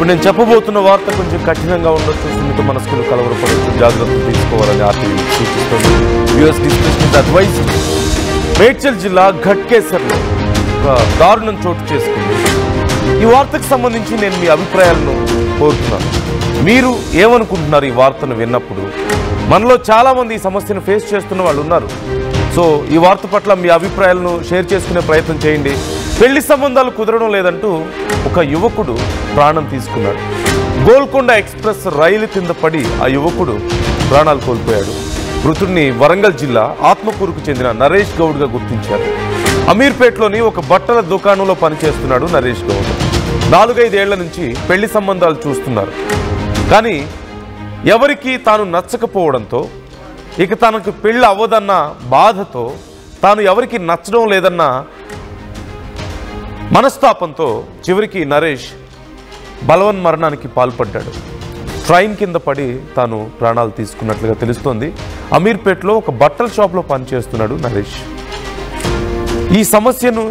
ఇప్పుడు నేను చెప్పబోతున్న వార్త కొంచెం కఠినంగా ఉండొచ్చు, సున్నిత మనస్కులు కలవరపడవచ్చు, జాగ్రత్తలు తీసుకోవాలని ఆర్టీవీ సూచిస్తుంది. US discussion advice. మేడ్చల్ జిల్లా ఘట్కేసర్లో ఒక దారుణం చోటు చేసుకుంది. ఈ వార్తకు సంబంధించి నేను మీ అభిప్రాయాలను కోరుతున్నాను. మీరు ఏమనుకుంటున్నారు ఈ వార్తను విన్నప్పుడు? మనలో చాలామంది ఈ సమస్యను ఫేస్ చేస్తున్న వాళ్ళు ఉన్నారు. సో ఈ వార్త పట్ల మీ అభిప్రాయాలను షేర్ చేసుకునే ప్రయత్నం చేయండి. పెళ్లి సంబంధాలు కుదరడం లేదంటూ ఒక యువకుడు ప్రాణం తీసుకున్నాడు. గోల్కొండ ఎక్స్ప్రెస్ రైలు కింద పడి ఆ యువకుడు ప్రాణాలు కోల్పోయాడు. మృతుడిని వరంగల్ జిల్లా ఆత్మకూరుకు చెందిన నరేష్ గౌడ్గా గుర్తించారు. అమీర్పేటలోని ఒక బట్టల దుకాణంలో పనిచేస్తున్నాడు నరేష్ గౌడ్. 4-5 ఏళ్ల నుంచి పెళ్లి సంబంధాలు చూస్తున్నారు. కానీ ఎవరికి తాను నచ్చకపోవడంతో, ఇక తనకు పెళ్ళి అవ్వదన్న బాధతో, తాను ఎవరికి నచ్చడం లేదన్న మనస్తాపంతో చివరికి నరేష్ బలవన్మరణానికి పాల్పడ్డాడు. ట్రైన్ కింద పడి తాను ప్రాణాలు తీసుకున్నట్లుగా తెలుస్తోంది. అమీర్పేటలో ఒక బట్టల షాప్లో పనిచేస్తున్నాడు నరేష్. ఈ సమస్యను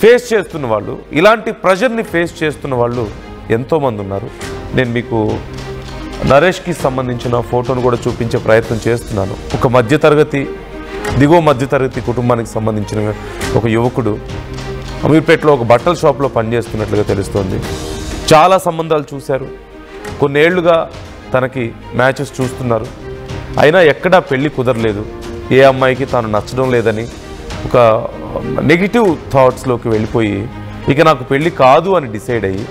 ఫేస్ చేస్తున్న వాళ్ళు, ఇలాంటి ప్రెషర్ని ఫేస్ చేస్తున్న వాళ్ళు ఎంతోమంది ఉన్నారు. నేను మీకు నరేష్కి సంబంధించిన ఫోటోను కూడా చూపించే ప్రయత్నం చేస్తున్నాను. ఒక దిగువ మధ్యతరగతి కుటుంబానికి సంబంధించిన ఒక యువకుడు అమీర్పేటలో ఒక బట్టల షాప్లో పనిచేస్తున్నట్లుగా తెలుస్తోంది. చాలా సంబంధాలు చూశారు. కొన్నేళ్లుగా తనకి మ్యాచెస్ చూస్తున్నారు. అయినా ఎక్కడా పెళ్ళి కుదరలేదు. ఏ అమ్మాయికి తాను నచ్చడం లేదని ఒక నెగిటివ్ థాట్స్లోకి వెళ్ళిపోయి, ఇక నాకు పెళ్ళి కాదు అని డిసైడ్ అయ్యి,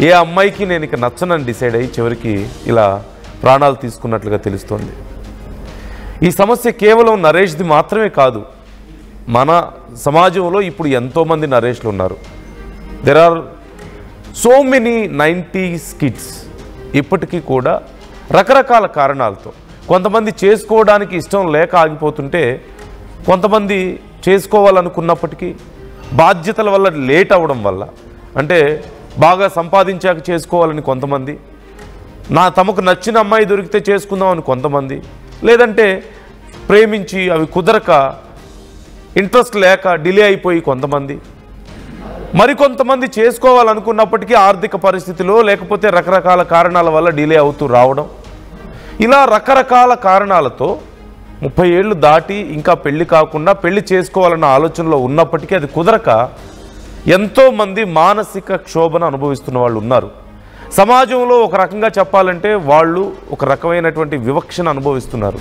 ఏ అమ్మాయికి నేను ఇక నచ్చనని డిసైడ్ అయ్యి చివరికి ఇలా ప్రాణాలు తీసుకున్నట్లుగా తెలుస్తోంది. ఈ సమస్య కేవలం నరేష్ది మాత్రమే కాదు. మన సమాజంలో ఇప్పుడు ఎంతోమంది నరేష్లు ఉన్నారు. There are so many 90s kids. ఇప్పటికీ కూడా రకరకాల కారణాలతో, కొంతమంది చేసుకోవడానికి ఇష్టం లేక ఆగిపోతుంటే, కొంతమంది చేసుకోవాలనుకున్నప్పటికీ బాధ్యతల వల్ల లేట్ అవ్వడం వల్ల, అంటే బాగా సంపాదించాక చేసుకోవాలని కొంతమంది, తమకు నచ్చిన అమ్మాయి దొరికితే చేసుకుందామని కొంతమంది, లేదంటే ప్రేమించి అవి కుదరక ఇంట్రెస్ట్ లేక డిలే అయిపోయి కొంతమంది, మరికొంతమంది చేసుకోవాలనుకున్నప్పటికీ ఆర్థిక పరిస్థితిలో లేకపోతే రకరకాల కారణాల వల్ల డిలే అవుతూ రావడం. ఇలా రకరకాల కారణాలతో 30 ఏళ్ళు దాటి ఇంకా పెళ్లి కాకుండా పెళ్లి చేసుకోవాలన్న ఆలోచనలో ఉన్నప్పటికీ అది కుదరక ఎంతోమంది మానసిక క్షోభను అనుభవిస్తున్న వాళ్ళు ఉన్నారు. సమాజంలో ఒక రకంగా చెప్పాలంటే వాళ్ళు ఒక రకమైనటువంటి వివక్షను అనుభవిస్తున్నారు.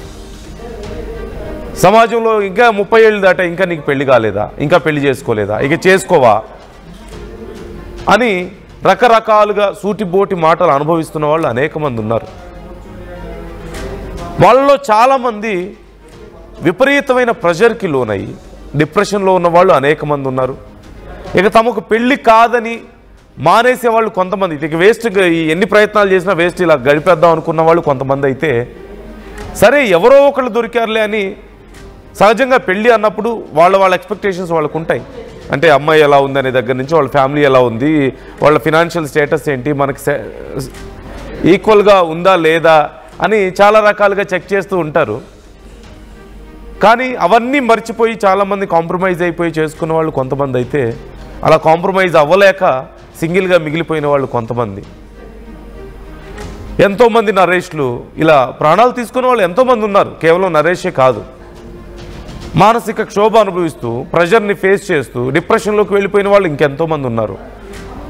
సమాజంలో ఇంకా 30 ఏళ్ళు దాటా ఇంకా నీకు పెళ్లి కాలేదా, ఇంకా పెళ్లి చేసుకోలేదా, ఇక చేసుకోవా అని రకరకాలుగా సూటిబోటి మాటలు అనుభవిస్తున్న వాళ్ళు అనేక మంది ఉన్నారు. వాళ్ళలో చాలామంది విపరీతమైన ప్రెషర్కి లోనయ్యి డిప్రెషన్లో ఉన్న వాళ్ళు అనేక మంది ఉన్నారు. ఇక తమకు పెళ్ళి కాదని మానేసే వాళ్ళు కొంతమంది, ఇక వేస్ట్, ఎన్ని ప్రయత్నాలు చేసినా వేస్ట్, ఇలా గడిపేద్దాం అనుకున్న వాళ్ళు కొంతమంది అయితే, సరే ఎవరో ఒకళ్ళు దొరికారులే అని సహజంగా పెళ్ళి అన్నప్పుడు వాళ్ళ ఎక్స్పెక్టేషన్స్ వాళ్ళకు ఉంటాయి. అంటే అమ్మాయి ఎలా ఉంది అనే దగ్గర నుంచి వాళ్ళ ఫ్యామిలీ ఎలా ఉంది, వాళ్ళ ఫినాన్షియల్ స్టేటస్ ఏంటి, మనకి ఈక్వల్గా ఉందా లేదా అని చాలా రకాలుగా చెక్ చేస్తూ ఉంటారు. కానీ అవన్నీ మర్చిపోయి చాలామంది కాంప్రమైజ్ అయిపోయి చేసుకున్న వాళ్ళు కొంతమంది అయితే, అలా కాంప్రమైజ్ అవ్వలేక సింగిల్గా మిగిలిపోయిన వాళ్ళు కొంతమంది. ఎంతోమంది నరేష్లు ఇలా ప్రాణాలు తీసుకున్న వాళ్ళు ఎంతోమంది ఉన్నారు. కేవలం నరేషే కాదు, మానసిక క్షోభ అనుభవిస్తూ ప్రెషర్ని ఫేస్ చేస్తూ డిప్రెషన్లోకి వెళ్ళిపోయిన వాళ్ళు ఇంకెంతోమంది ఉన్నారు.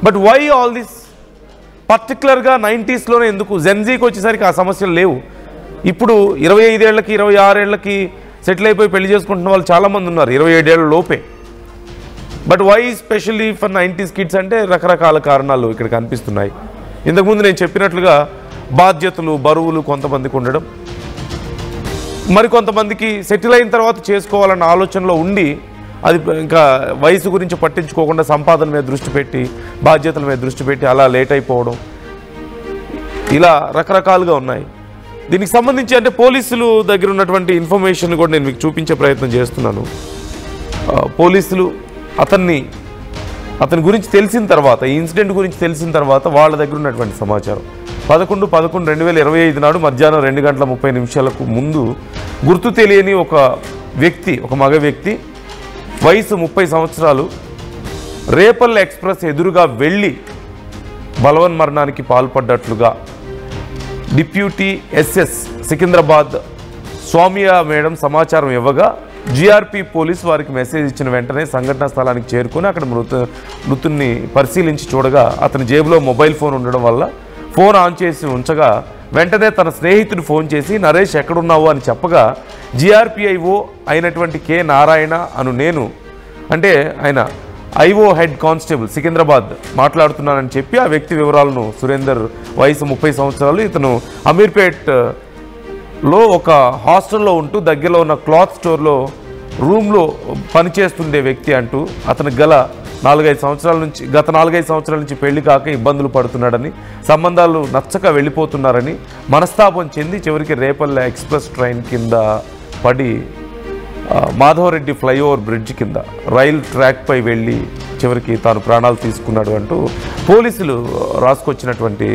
But why all this? పర్టికులర్గా 90sలోనే ఎందుకు? జెన్జీకి వచ్చేసరికి ఆ సమస్యలు లేవు. ఇప్పుడు 25 ఏళ్ళకి 26 ఏళ్ళకి సెటిల్ అయిపోయి పెళ్లి చేసుకుంటున్న వాళ్ళు చాలామంది ఉన్నారు, 27 ఏళ్ళ లోపే. But why specially for 90s kids అంటే రకరకాల కారణాలు ఇక్కడ కనిపిస్తున్నాయి. ఇంతకుముందు నేను చెప్పినట్లుగా బాధ్యతలు, బరువులు కొంతమందికి ఉండడం, మరికొంతమందికి సెటిల్ అయిన తర్వాత చేసుకోవాలన్న ఆలోచనలో ఉండి అది ఇంకా వయసు గురించి పట్టించుకోకుండా సంపాదన మీద దృష్టి పెట్టి, బాధ్యతల మీద దృష్టి పెట్టి అలా లేట్ అయిపోవడం, ఇలా రకరకాలుగా ఉన్నాయి. దీనికి సంబంధించి అంటే పోలీసులు దగ్గర ఉన్నటువంటి ఇన్ఫర్మేషన్ కూడా నేను మీకు చూపించే ప్రయత్నం చేస్తున్నాను. పోలీసులు అతని గురించి తెలిసిన తర్వాత, ఈ ఇన్సిడెంట్ గురించి తెలిసిన తర్వాత వాళ్ళ దగ్గర ఉన్నటువంటి సమాచారం 11/11/2025 నాడు మధ్యాహ్నం 2:30 ముందు గుర్తు తెలియని ఒక మగ వ్యక్తి, వయసు 30 సంవత్సరాలు, రేపల్ల ఎక్స్ప్రెస్ ఎదురుగా వెళ్ళి బలవన్ మరణానికి పాల్పడ్డట్లుగా డిప్యూటీ ఎస్ఎస్ సికింద్రాబాద్ స్వామియా మేడం సమాచారం ఇవ్వగా జీఆర్పీ పోలీస్ వారికి మెసేజ్ ఇచ్చిన వెంటనే సంఘటనా స్థలానికి చేరుకొని అక్కడ మృతుడిని పరిశీలించి చూడగా అతని జేబులో మొబైల్ ఫోన్ ఉండడం వల్ల ఫోన్ ఆన్ చేసి ఉంచగా వెంటనే తన స్నేహితుడు ఫోన్ చేసి నరేష్ ఎక్కడున్నావు అని చెప్పగా జీఆర్పీఐఓ అయినటువంటి కె నారాయణ అను నేను అంటే ఆయన ఐఓ హెడ్ కానిస్టేబుల్ సికింద్రాబాద్ మాట్లాడుతున్నానని చెప్పి ఆ వ్యక్తి వివరాలను సురేందర్ వయసు 30 సంవత్సరాలు ఇతను అమీర్పేట్లో ఒక హాస్టల్లో ఉంటూ దగ్గరలో ఉన్న క్లాత్ స్టోర్లో రూమ్లో పనిచేస్తుండే వ్యక్తి అంటూ అతనికి గల గత 4-5 సంవత్సరాల నుంచి పెళ్లి కాక ఇబ్బందులు పడుతున్నాడని సంబంధాలు నచ్చక వెళ్ళిపోతున్నారని మనస్తాపం చెంది చివరికి రేపల్లె ఎక్స్ప్రెస్ ట్రైన్ కింద పడి మాధవరెడ్డి ఫ్లైఓవర్ బ్రిడ్జ్ కింద రైల్ ట్రాక్పై వెళ్ళి చివరికి తాను ప్రాణాలు తీసుకున్నాడు అంటూ పోలీసులు రాసుకొచ్చినటువంటి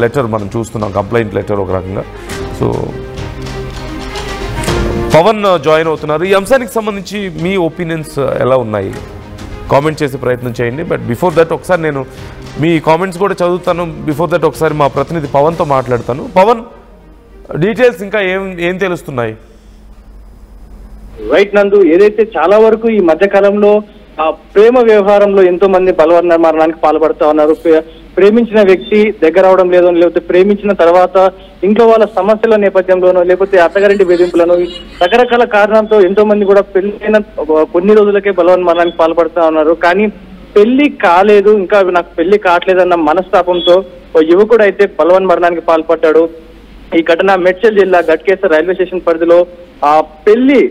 లెటర్ మనం చూస్తున్నాం, కంప్లైంట్ లెటర్ ఒక రకంగా. సో పవన్ జాయిన్ అవుతున్నారు. ఈ అంశానికి సంబంధించి మీ ఒపీనియన్స్ ఎలా ఉన్నాయి కామెంట్ చేసే ప్రయత్నం చేయండి. బట్ బిఫోర్ దట్ ఒకసారి నేను మీ కామెంట్స్ కూడా చదువుతాను. బిఫోర్ దట్ ఒకసారి మా ప్రతినిధి పవన్తో మాట్లాడతాను. పవన్, డీటెయిల్స్ ఇంకా ఏం తెలుస్తున్నాయి? రైట్ నందు, ఏదైతే చాలా వరకు ఈ మధ్య కాలంలో ప్రేమ వ్యవహారంలో ఎంతో మంది బలవన్ మరణానికి పాల్పడుతూ ఉన్నారు. ప్రేమించిన వ్యక్తి దగ్గర అవడం లేదో, లేకపోతే ప్రేమించిన తర్వాత ఇంట్లో వాళ్ళ సమస్యల నేపథ్యంలోనో, లేకపోతే అత్తగారింటి వేధింపులను, రకరకాల కారణాలతో ఎంతో మంది కూడా పెళ్లైన కొన్ని రోజులకే బలవన్ మరణానికి పాల్పడుతూ ఉన్నారు. కానీ పెళ్లి కాలేదు, ఇంకా నాకు పెళ్లి కావట్లేదన్న మనస్తాపంతో ఓ యువకుడు అయితే బలవన్ మరణానికి పాల్పడ్డాడు. ఈ ఘటన మేడ్చల్ జిల్లా గట్కేసర్ రైల్వే స్టేషన్ పరిధిలో ఆ పెళ్లి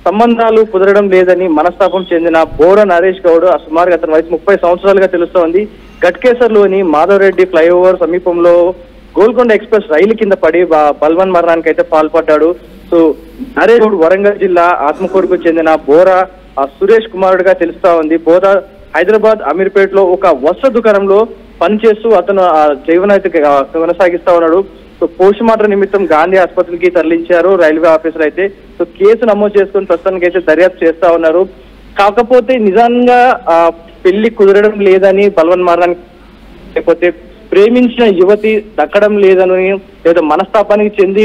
సంబంధాలు కుదరడం లేదని మనస్తాపం చెందిన బోర నరేష్ గౌడ్, సుమారుగా అతని వయసు 30 సంవత్సరాలుగా తెలుస్తోంది. గట్కేసర్ లోని మాధవరెడ్డి ఫ్లైఓవర్ సమీపంలో గోల్కొండ ఎక్స్ప్రెస్ రైలు కింద పడి బల్వన్ మరణానికి అయితే పాల్పడ్డాడు. సో నరేష్ గౌడ్ వరంగల్ జిల్లా ఆత్మకూరుకు చెందిన బోర సురేష్ కుమారుడుగా తెలుస్తా ఉంది. బోర హైదరాబాద్ అమీర్పేటలో ఒక వస్త్ర దుకాణంలో పనిచేస్తూ అతను జీవనైతే కొనసాగిస్తా ఉన్నాడు. సో పోస్ట్ మార్టం నిమిత్తం గాంధీ ఆసుపత్రికి తరలించారు రైల్వే ఆఫీసర్ అయితే. సో కేసు నమోదు చేసుకుని ప్రస్తుతానికి అయితే దర్యాప్తు చేస్తా ఉన్నారు. కాకపోతే నిజంగా పెళ్లి కుదరడం లేదని బల్వన్ మరణానికి, లేకపోతే ప్రేమించిన యువతి దక్కడం లేదని, లేదా మనస్తాపానికి చెంది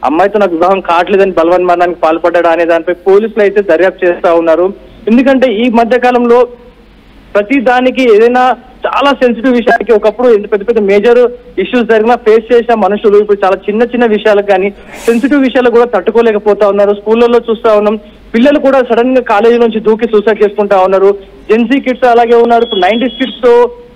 అమ్మాయితో నాకు వివాహం కావట్లేదని బల్వన్ మరణానికి పాల్పడ్డాడు అనే దానిపై పోలీసులు అయితే దర్యాప్తు చేస్తా ఉన్నారు. ఎందుకంటే ఈ మధ్య కాలంలో ప్రతి దానికి ఏదైనా చాలా సెన్సిటివ్ విషయానికి ఒకప్పుడు పెద్ద పెద్ద మేజర్ ఇష్యూస్ జరిగినా ఫేస్ చేసిన మనుషులు ఇప్పుడు చాలా చిన్న చిన్న విషయాలకు కానీ సెన్సిటివ్ విషయాలు కూడా తట్టుకోలేకపోతా ఉన్నారు. స్కూళ్ళల్లో చూస్తా ఉన్నాం, పిల్లలు కూడా సడన్ గా కాలేజీ నుంచి దూకి సూసైడ్ చేసుకుంటా ఉన్నారు. జెన్సీ కిడ్స్ అలాగే ఉన్నారు. ఇప్పుడు 90s కిడ్స్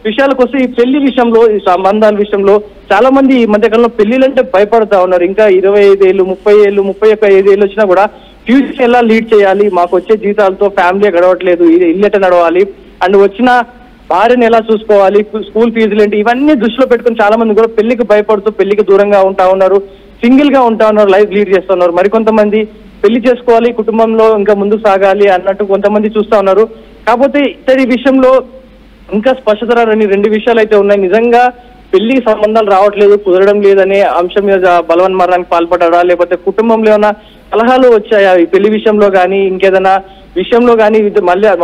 విషయాలకు వస్తే ఈ పెళ్లి విషయంలో, ఈ సంబంధాల విషయంలో చాలా మంది ఈ మధ్యకాలంలో పెళ్లిలంటే భయపడతా ఉన్నారు. ఇంకా 25 ఏళ్ళు, 30 ఏళ్ళు, 31 ఏళ్ళు వచ్చినా కూడా ఫ్యూచర్ ఎలా లీడ్ చేయాలి, మాకు వచ్చే జీతాలతో ఫ్యామిలీ గడవట్లేదు, ఇల్లు ఎట్లా నడవాలి, అండ్ వచ్చిన భార్యను ఎలా చూసుకోవాలి, స్కూల్ ఫీజులు ఏంటి, ఇవన్నీ దృష్టిలో పెట్టుకుని చాలా మంది కూడా పెళ్లికి భయపడుతూ పెళ్లికి దూరంగా ఉంటా ఉన్నారు, సింగిల్ గా ఉంటా ఉన్నారు, లైఫ్ లీడ్ చేస్తున్నారు. మరికొంతమంది పెళ్లి చేసుకోవాలి, కుటుంబంలో ఇంకా ముందుకు సాగాలి అన్నట్టు కొంతమంది చూస్తా ఉన్నారు. కాకపోతే ఇతడి విషయంలో ఇంకా స్పష్టత రాని 2 విషయాలు అయితే ఉన్నాయి. నిజంగా పెళ్లి సంబంధాలు రావట్లేదు, కుదరడం లేదనే అంశం మీద బలవన్ మరణానికి పాల్పడ్డా, లేకపోతే కుటుంబంలో ఏమైనా కలహాలు వచ్చాయా ఈ పెళ్లి విషయంలో కానీ, ఇంకేదైనా విషయంలో కానీ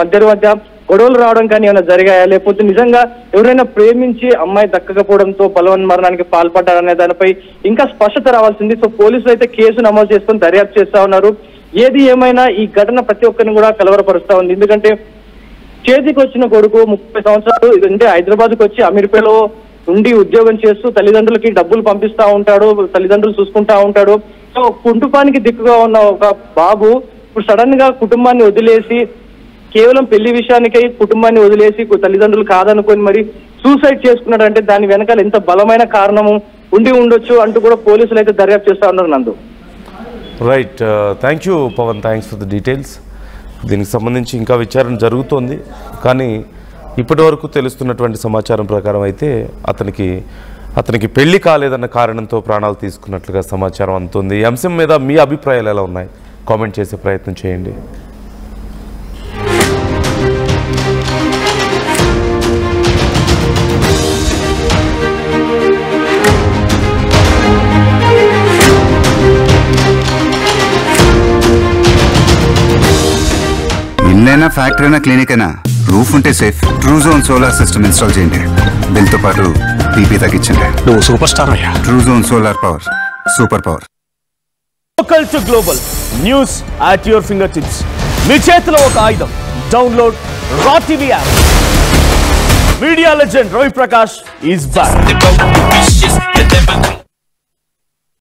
మధ్య గొడవలు రావడం కానీ ఏమైనా జరిగాయా, లేకపోతే నిజంగా ఎవరైనా ప్రేమించి అమ్మాయి దక్కకపోవడంతో బలవన్ మరణానికి పాల్పడ్డారనే దానిపై ఇంకా స్పష్టత రావాల్సింది. సో పోలీసులు అయితే కేసు నమోదు చేసుకుని దర్యాప్తు చేస్తా ఉన్నారు. ఏది ఏమైనా ఈ ఘటన ప్రతి ఒక్కరిని కూడా కలవరపరుస్తా ఉంది. ఎందుకంటే చేతికి వచ్చిన కొడుకు 30 సంవత్సరాలు అంటే హైదరాబాద్కి వచ్చి అమీర్పేటలో ఉండి ఉద్యోగం చేస్తూ తల్లిదండ్రులకి డబ్బులు పంపిస్తా ఉంటాడు, తల్లిదండ్రులు చూసుకుంటా ఉంటాడు. సో కుటుంబానికి దిక్కుగా ఉన్న ఒక బాబు ఇప్పుడు సడన్ గా కుటుంబాన్ని వదిలేసి, కేవలం పెళ్లి విషయానికై కుటుంబాన్ని వదిలేసి తల్లిదండ్రులు కాదనుకొని మరి సూసైడ్ చేసుకున్నాడంటే దాని వెనకాల ఎంత బలమైన కారణము ఉండి ఉండొచ్చు అంటూ కూడా పోలీసులు అయితే దర్యాప్తు చేస్తా ఉన్నారు. Nandu, right, thank you Pavan, thanks for the details. దీనికి సంబంధించి ఇంకా విచారణ జరుగుతోంది. కానీ ఇప్పటి వరకు తెలుస్తున్నటువంటి సమాచారం ప్రకారం అయితే అతనికి పెళ్లి కాలేదన్న కారణంతో ప్రాణాలు తీసుకున్నట్లుగా సమాచారం అందుతుంది. ఈ అంశం మీద మీ అభిప్రాయాలు ఎలా ఉన్నాయి కామెంట్ చేసే ప్రయత్నం చేయండి. ఇల్లైనా ఫ్యాక్టరీ అయినా క్లినిక్ అయినా రూఫ్ ఉంటే safe. Truzon solar system install చేయండి. బిల్తో పాటు బీపీ తగ్గించండి. నువ్వు సూపర్ స్టార్ అయ్యా. Truzon solar power, super power. Local to global news at your finger tips. మీ చేతిలో ఒక ఆయుధం. Download R TV app. Media legend Ravi Prakash is back.